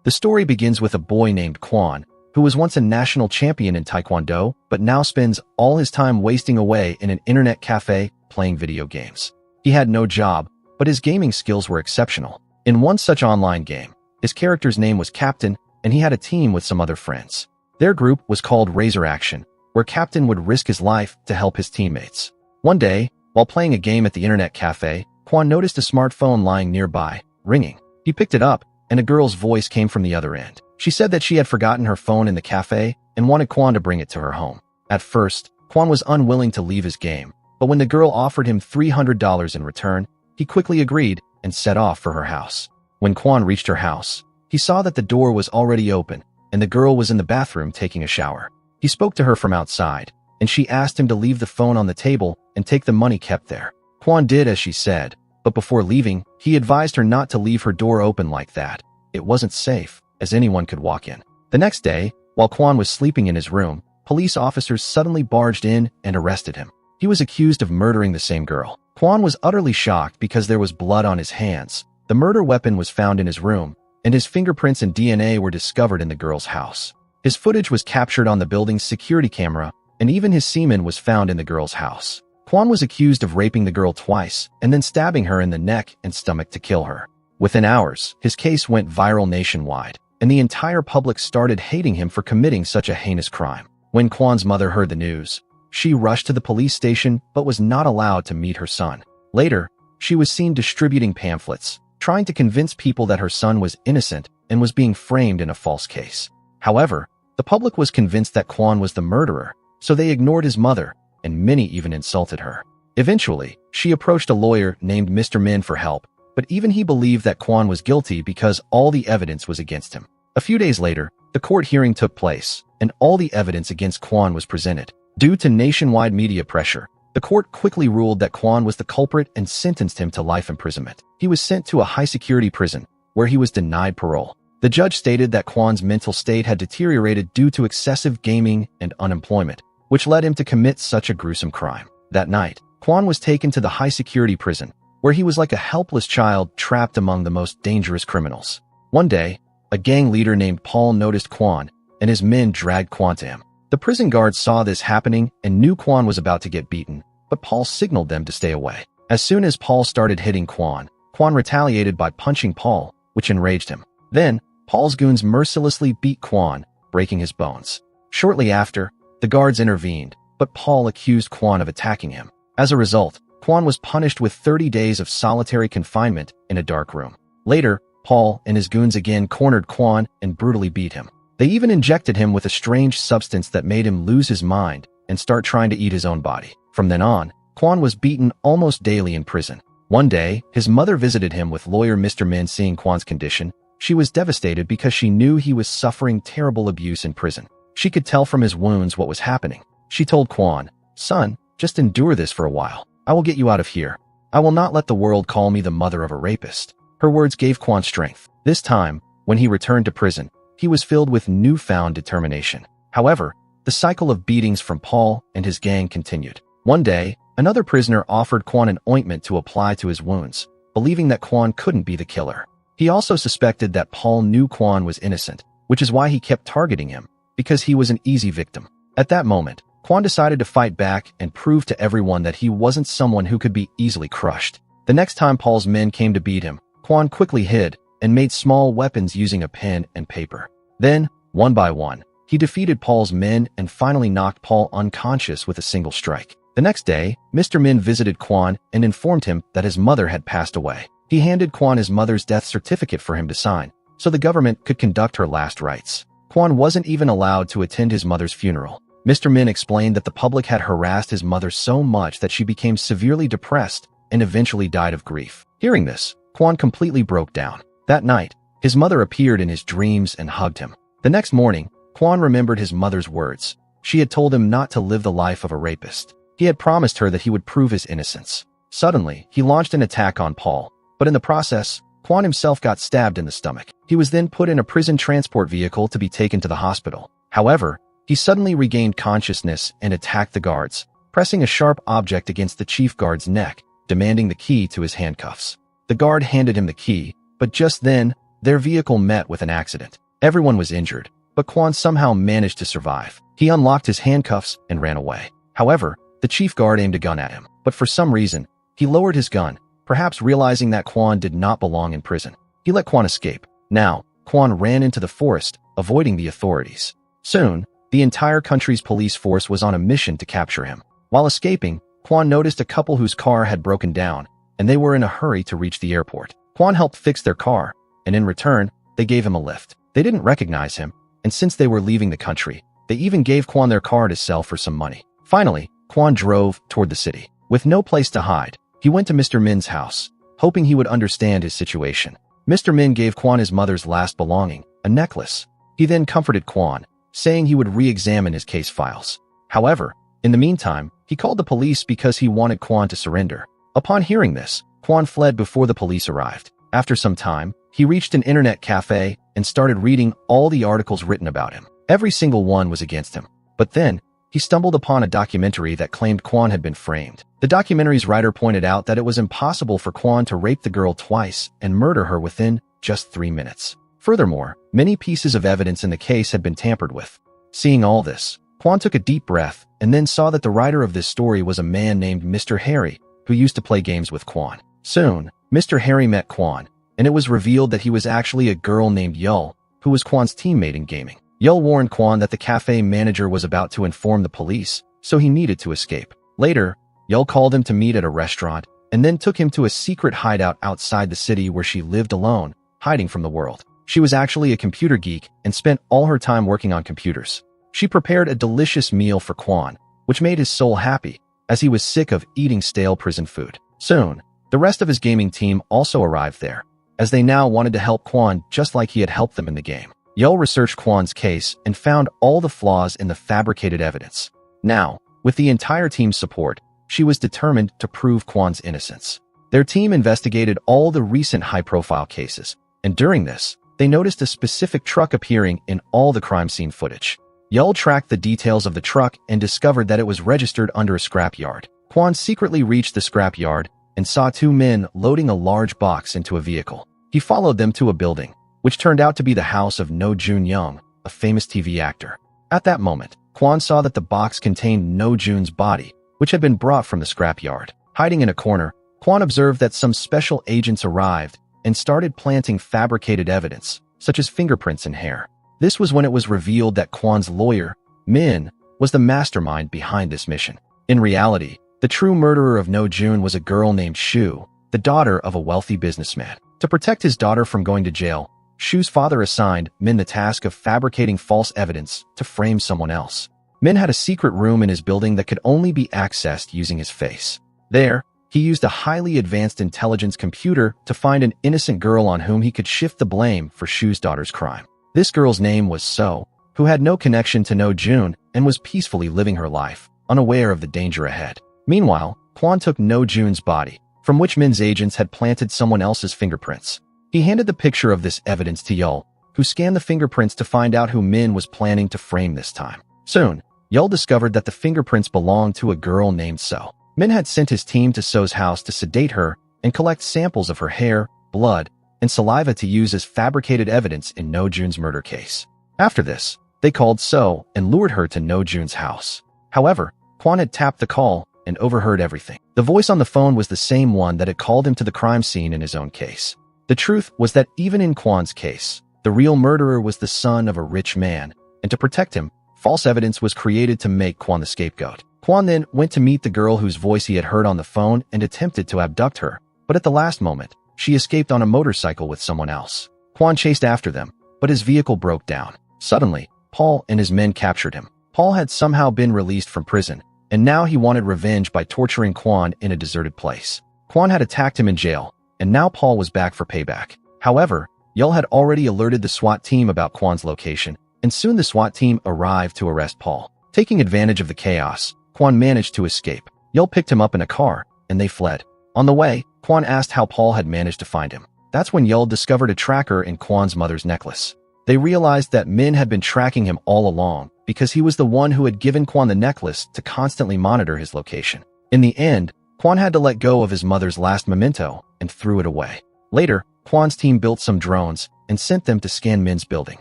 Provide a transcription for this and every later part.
The story begins with a boy named Quan, who was once a national champion in Taekwondo, but now spends all his time wasting away in an internet cafe playing video games. He had no job, but his gaming skills were exceptional. In one such online game, his character's name was Captain, and he had a team with some other friends. Their group was called Razor Action, where Captain would risk his life to help his teammates. One day, while playing a game at the internet cafe, Quan noticed a smartphone lying nearby, ringing. He picked it up, and a girl's voice came from the other end. She said that she had forgotten her phone in the cafe and wanted Quan to bring it to her home. At first, Quan was unwilling to leave his game, but when the girl offered him $300 in return, he quickly agreed and set off for her house. When Quan reached her house, he saw that the door was already open and the girl was in the bathroom taking a shower. He spoke to her from outside, and she asked him to leave the phone on the table and take the money kept there. Quan did as she said, but before leaving, he advised her not to leave her door open like that. It wasn't safe, as anyone could walk in. The next day, while Quan was sleeping in his room, police officers suddenly barged in and arrested him. He was accused of murdering the same girl. Quan was utterly shocked because there was blood on his hands. The murder weapon was found in his room, and his fingerprints and DNA were discovered in the girl's house. His footage was captured on the building's security camera, and even his semen was found in the girl's house. Quan was accused of raping the girl twice and then stabbing her in the neck and stomach to kill her. Within hours, his case went viral nationwide, and the entire public started hating him for committing such a heinous crime. When Quan's mother heard the news, she rushed to the police station but was not allowed to meet her son. Later, she was seen distributing pamphlets, trying to convince people that her son was innocent and was being framed in a false case. However, the public was convinced that Quan was the murderer, so they ignored his mother, and many even insulted her. Eventually, she approached a lawyer named Mr. Min for help, but even he believed that Quan was guilty because all the evidence was against him. A few days later, the court hearing took place, and all the evidence against Quan was presented. Due to nationwide media pressure, the court quickly ruled that Quan was the culprit and sentenced him to life imprisonment. He was sent to a high-security prison, where he was denied parole. The judge stated that Quan's mental state had deteriorated due to excessive gaming and unemployment, which led him to commit such a gruesome crime. That night, Quan was taken to the high-security prison, where he was like a helpless child trapped among the most dangerous criminals. One day, a gang leader named Paul noticed Quan, and his men dragged Quan to him. The prison guards saw this happening and knew Quan was about to get beaten, but Paul signaled them to stay away. As soon as Paul started hitting Quan retaliated by punching Paul, which enraged him. Then, Paul's goons mercilessly beat Quan, breaking his bones. Shortly after, the guards intervened, but Paul accused Quan of attacking him. As a result, Quan was punished with 30 days of solitary confinement in a dark room. Later, Paul and his goons again cornered Quan and brutally beat him. They even injected him with a strange substance that made him lose his mind and start trying to eat his own body. From then on, Quan was beaten almost daily in prison. One day, his mother visited him with lawyer Mr. Min. Seeing Quan's condition, she was devastated because she knew he was suffering terrible abuse in prison. She could tell from his wounds what was happening. She told Quan, "Son, just endure this for a while. I will get you out of here. I will not let the world call me the mother of a rapist." Her words gave Quan strength. This time, when he returned to prison, he was filled with newfound determination. However, the cycle of beatings from Paul and his gang continued. One day, another prisoner offered Quan an ointment to apply to his wounds, believing that Quan couldn't be the killer. He also suspected that Paul knew Quan was innocent, which is why he kept targeting him, because he was an easy victim. At that moment, Quan decided to fight back and prove to everyone that he wasn't someone who could be easily crushed. The next time Paul's men came to beat him, Quan quickly hid and made small weapons using a pen and paper. Then, one by one, he defeated Paul's men and finally knocked Paul unconscious with a single strike. The next day, Mr. Min visited Quan and informed him that his mother had passed away. He handed Quan his mother's death certificate for him to sign, so the government could conduct her last rites. Quan wasn't even allowed to attend his mother's funeral. Mr. Min explained that the public had harassed his mother so much that she became severely depressed and eventually died of grief. Hearing this, Quan completely broke down. That night, his mother appeared in his dreams and hugged him. The next morning, Quan remembered his mother's words. She had told him not to live the life of a rapist. He had promised her that he would prove his innocence. Suddenly, he launched an attack on Paul, but in the process, Quan himself got stabbed in the stomach. He was then put in a prison transport vehicle to be taken to the hospital. However, he suddenly regained consciousness and attacked the guards, pressing a sharp object against the chief guard's neck, demanding the key to his handcuffs. The guard handed him the key, but just then, their vehicle met with an accident. Everyone was injured, but Quan somehow managed to survive. He unlocked his handcuffs and ran away. However, the chief guard aimed a gun at him, but for some reason, he lowered his gun, perhaps realizing that Quan did not belong in prison. He let Quan escape. Now, Quan ran into the forest, avoiding the authorities. Soon, the entire country's police force was on a mission to capture him. While escaping, Quan noticed a couple whose car had broken down, and they were in a hurry to reach the airport. Quan helped fix their car, and in return, they gave him a lift. They didn't recognize him, and since they were leaving the country, they even gave Quan their car to sell for some money. Finally, Quan drove toward the city. With no place to hide, he went to Mr. Min's house, hoping he would understand his situation. Mr. Min gave Quan his mother's last belonging, a necklace. He then comforted Quan, saying he would re-examine his case files. However, in the meantime, he called the police because he wanted Quan to surrender. Upon hearing this, Quan fled before the police arrived. After some time, he reached an internet cafe and started reading all the articles written about him. Every single one was against him. But then, he stumbled upon a documentary that claimed Quan had been framed. The documentary's writer pointed out that it was impossible for Quan to rape the girl twice and murder her within just 3 minutes. Furthermore, many pieces of evidence in the case had been tampered with. Seeing all this, Quan took a deep breath and then saw that the writer of this story was a man named Mr. Harry, who used to play games with Quan. Soon, Mr. Harry met Quan, and it was revealed that he was actually a girl named Yul, who was Quan's teammate in gaming. Yul warned Quan that the cafe manager was about to inform the police, so he needed to escape. Later, Yul called him to meet at a restaurant, and then took him to a secret hideout outside the city where she lived alone, hiding from the world. She was actually a computer geek and spent all her time working on computers. She prepared a delicious meal for Quan, which made his soul happy, as he was sick of eating stale prison food. Soon, the rest of his gaming team also arrived there, as they now wanted to help Quan just like he had helped them in the game. Yul researched Quan's case and found all the flaws in the fabricated evidence. Now, with the entire team's support, she was determined to prove Quan's innocence. Their team investigated all the recent high-profile cases, and during this, they noticed a specific truck appearing in all the crime scene footage. Yul tracked the details of the truck and discovered that it was registered under a scrapyard. Quan secretly reached the scrapyard and saw 2 men loading a large box into a vehicle. He followed them to a building, which turned out to be the house of No Jun Young, a famous TV actor. At that moment, Quan saw that the box contained No Jun's body, which had been brought from the scrapyard. Hiding in a corner, Quan observed that some special agents arrived and started planting fabricated evidence, such as fingerprints and hair. This was when it was revealed that Quan's lawyer, Min, was the mastermind behind this mission. In reality, the true murderer of No Jun was a girl named Shu, the daughter of a wealthy businessman. To protect his daughter from going to jail, Shu's father assigned Min the task of fabricating false evidence to frame someone else. Min had a secret room in his building that could only be accessed using his face. There, he used a highly advanced intelligence computer to find an innocent girl on whom he could shift the blame for Shu's daughter's crime. This girl's name was So, who had no connection to No Jun and was peacefully living her life, unaware of the danger ahead. Meanwhile, Quan took No Jun's body, from which Min's agents had planted someone else's fingerprints. He handed the picture of this evidence to Yul, who scanned the fingerprints to find out who Min was planning to frame this time. Soon, Yul discovered that the fingerprints belonged to a girl named So. Min had sent his team to So's house to sedate her and collect samples of her hair, blood, and saliva to use as fabricated evidence in No Jun's murder case. After this, they called So and lured her to No Jun's house. However, Quan had tapped the call and overheard everything. The voice on the phone was the same one that had called him to the crime scene in his own case. The truth was that even in Quan's case, the real murderer was the son of a rich man, and to protect him, false evidence was created to make Quan the scapegoat. Quan then went to meet the girl whose voice he had heard on the phone and attempted to abduct her, but at the last moment, she escaped on a motorcycle with someone else. Quan chased after them, but his vehicle broke down. Suddenly, Paul and his men captured him. Paul had somehow been released from prison, and now he wanted revenge by torturing Quan in a deserted place. Quan had attacked him in jail, and now Paul was back for payback. However, Yul had already alerted the SWAT team about Quan's location, and soon the SWAT team arrived to arrest Paul. Taking advantage of the chaos, Quan managed to escape. Yul picked him up in a car, and they fled. On the way, Quan asked how Paul had managed to find him. That's when Yul discovered a tracker in Quan's mother's necklace. They realized that Min had been tracking him all along because he was the one who had given Quan the necklace to constantly monitor his location. In the end, Quan had to let go of his mother's last memento and threw it away. Later, Quan's team built some drones and sent them to scan Min's building.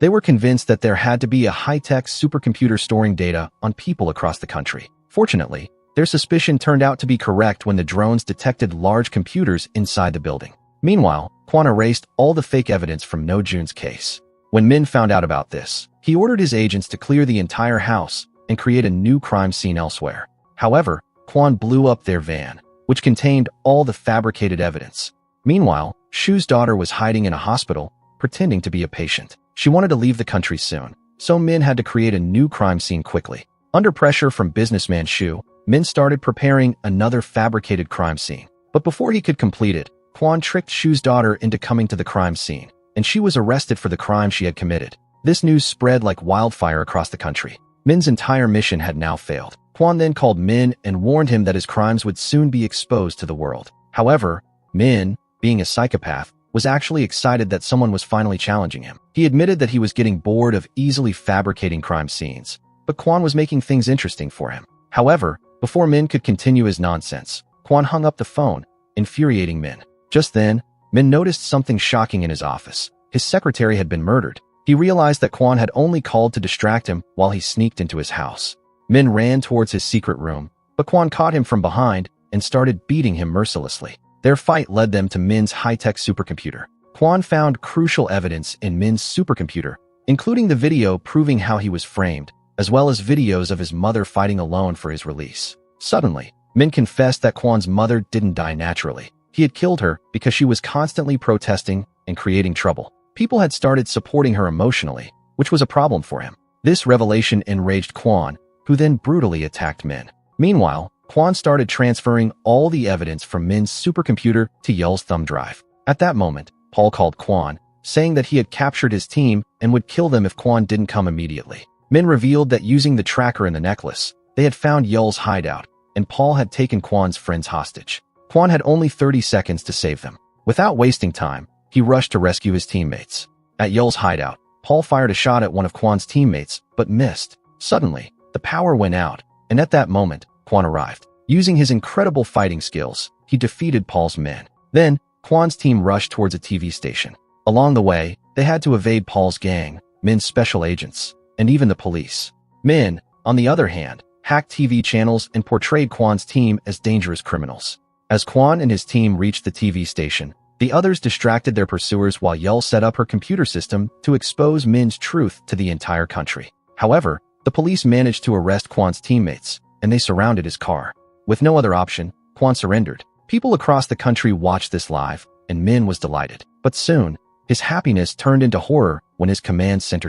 They were convinced that there had to be a high-tech supercomputer storing data on people across the country. Fortunately, their suspicion turned out to be correct when the drones detected large computers inside the building. Meanwhile, Kwon erased all the fake evidence from No Jun's case. When Min found out about this, he ordered his agents to clear the entire house and create a new crime scene elsewhere. However, Kwon blew up their van, which contained all the fabricated evidence. Meanwhile, Shu's daughter was hiding in a hospital, pretending to be a patient. She wanted to leave the country soon, so Min had to create a new crime scene quickly. Under pressure from businessman Shu, Min started preparing another fabricated crime scene. But before he could complete it, Kwon tricked Shu's daughter into coming to the crime scene, and she was arrested for the crime she had committed. This news spread like wildfire across the country. Min's entire mission had now failed. Kwon then called Min and warned him that his crimes would soon be exposed to the world. However, Min, being a psychopath, was actually excited that someone was finally challenging him. He admitted that he was getting bored of easily fabricating crime scenes, but Kwon was making things interesting for him. However, before Min could continue his nonsense, Kwon hung up the phone, infuriating Min. Just then, Min noticed something shocking in his office. His secretary had been murdered. He realized that Kwon had only called to distract him while he sneaked into his house. Min ran towards his secret room, but Kwon caught him from behind and started beating him mercilessly. Their fight led them to Min's high-tech supercomputer. Kwon found crucial evidence in Min's supercomputer, including the video proving how he was framed, as well as videos of his mother fighting alone for his release. Suddenly, Min confessed that Kwon's mother didn't die naturally. He had killed her because she was constantly protesting and creating trouble. People had started supporting her emotionally, which was a problem for him. This revelation enraged Kwon, who then brutally attacked Min. Meanwhile, Kwon started transferring all the evidence from Min's supercomputer to Yul's thumb drive. At that moment, Paul called Kwon, saying that he had captured his team and would kill them if Kwon didn't come immediately. Min revealed that using the tracker in the necklace, they had found Yul's hideout, and Paul had taken Kwon's friends hostage. Kwon had only 30 seconds to save them. Without wasting time, he rushed to rescue his teammates. At Yul's hideout, Paul fired a shot at one of Kwon's teammates, but missed. Suddenly, the power went out, and at that moment, Kwon arrived. Using his incredible fighting skills, he defeated Paul's men. Then, Kwon's team rushed towards a TV station. Along the way, they had to evade Paul's gang, Min's special agents, and even the police. Min, on the other hand, hacked TV channels and portrayed Kwon's team as dangerous criminals. As Kwon and his team reached the TV station, the others distracted their pursuers while Yul set up her computer system to expose Min's truth to the entire country. However, the police managed to arrest Kwon's teammates, and they surrounded his car. With no other option, Kwon surrendered. People across the country watched this live, and Min was delighted. But soon, his happiness turned into horror when his command center